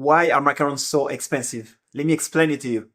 Why are macarons so expensive? Let me explain it to you.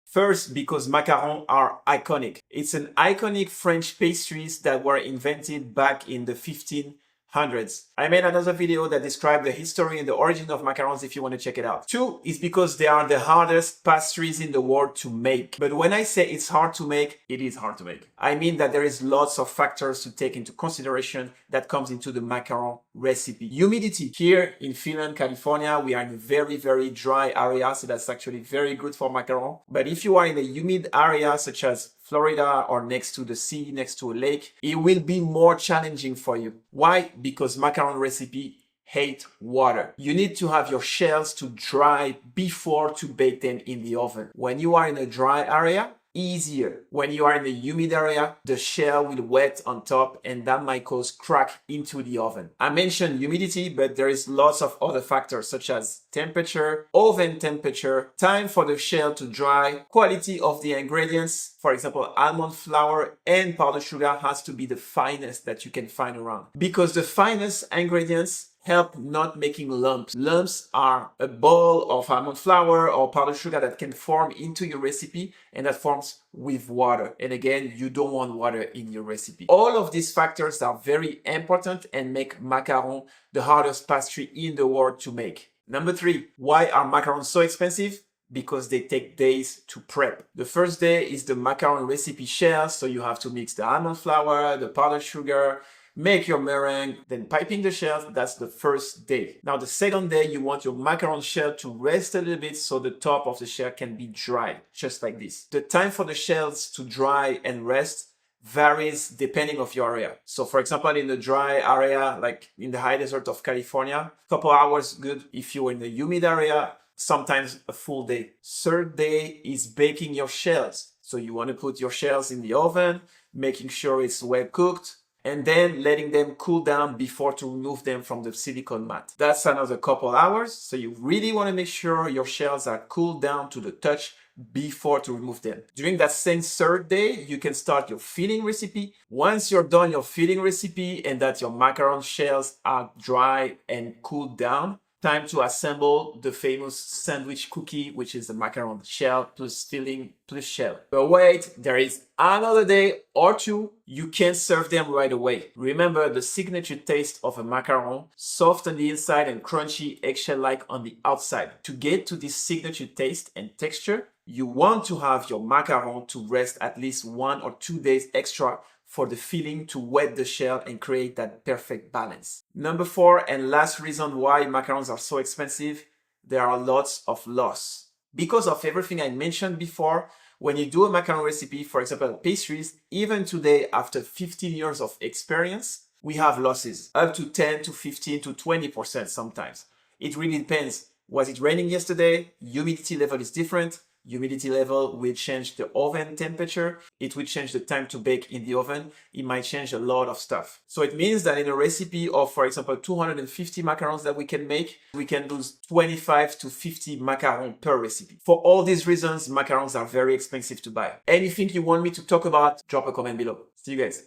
First, because macarons are iconic. It's an iconic French pastries that were invented back in the 1500s. I made another video that described the history and the origin of macarons if you want to check it out. Two is because they are the hardest pastries in the world to make. But when I say it's hard to make, it is hard to make. I mean that there is lots of factors to take into consideration that comes into the macaron recipe. Humidity. Here in Finland, California, we are in a very, very dry area, so that's actually very good for macaron. But if you are in a humid area such as Florida or next to the sea, next to a lake, it will be more challenging for you. Why? Because macaron recipe hate water. You need to have your shells to dry before to bake them in the oven. When you are in a dry area, easier. When you are in a humid area, the shell will wet on top and that might cause crack into the oven. I mentioned humidity, but there is lots of other factors such as temperature, oven temperature, time for the shell to dry, quality of the ingredients. For example, almond flour and powdered sugar has to be the finest that you can find around because the finest ingredients help not making lumps. Lumps are a ball of almond flour or powdered sugar that can form into your recipe and that forms with water. And again, you don't want water in your recipe. All of these factors are very important and make macaron the hardest pastry in the world to make. Number three, why are macarons so expensive? Because they take days to prep. The first day is the macaron recipe shell, so you have to mix the almond flour, the powdered sugar, make your meringue, then piping the shells, that's the first day. Now the second day, you want your macaron shell to rest a little bit so the top of the shell can be dry, just like this. The time for the shells to dry and rest varies depending of your area. So for example, in the dry area, like in the high desert of California, a couple hours good. If you're in the humid area, sometimes a full day. Third day is baking your shells. So you want to put your shells in the oven, making sure it's well cooked, and then letting them cool down before to remove them from the silicone mat. That's another couple hours. So you really want to make sure your shells are cooled down to the touch before to remove them. During that same third day, you can start your filling recipe. Once you're done your filling recipe and that your macaron shells are dry and cooled down, time to assemble the famous sandwich cookie, which is the macaron shell plus filling plus shell. But wait, there is another day or two. You can't serve them right away. Remember the signature taste of a macaron, soft on the inside and crunchy eggshell-like on the outside. To get to this signature taste and texture, you want to have your macaron to rest at least 1 or 2 days extra for the filling to wet the shell and create that perfect balance. Number 4 and last reason why macarons are so expensive, there are lots of loss. Because of everything I mentioned before, when you do a macaron recipe, for example, pastries, even today after 15 years of experience, we have losses up to 10 to 15 to 20% sometimes. It really depends. Was it raining yesterday? Humidity level is different. Humidity level will change the oven temperature. It will change the time to bake in the oven. It might change a lot of stuff. So it means that in a recipe of, for example, 250 macarons that we can make, we can lose 25 to 50 macarons per recipe. For all these reasons, macarons are very expensive to buy. Anything you want me to talk about, drop a comment below. See you guys.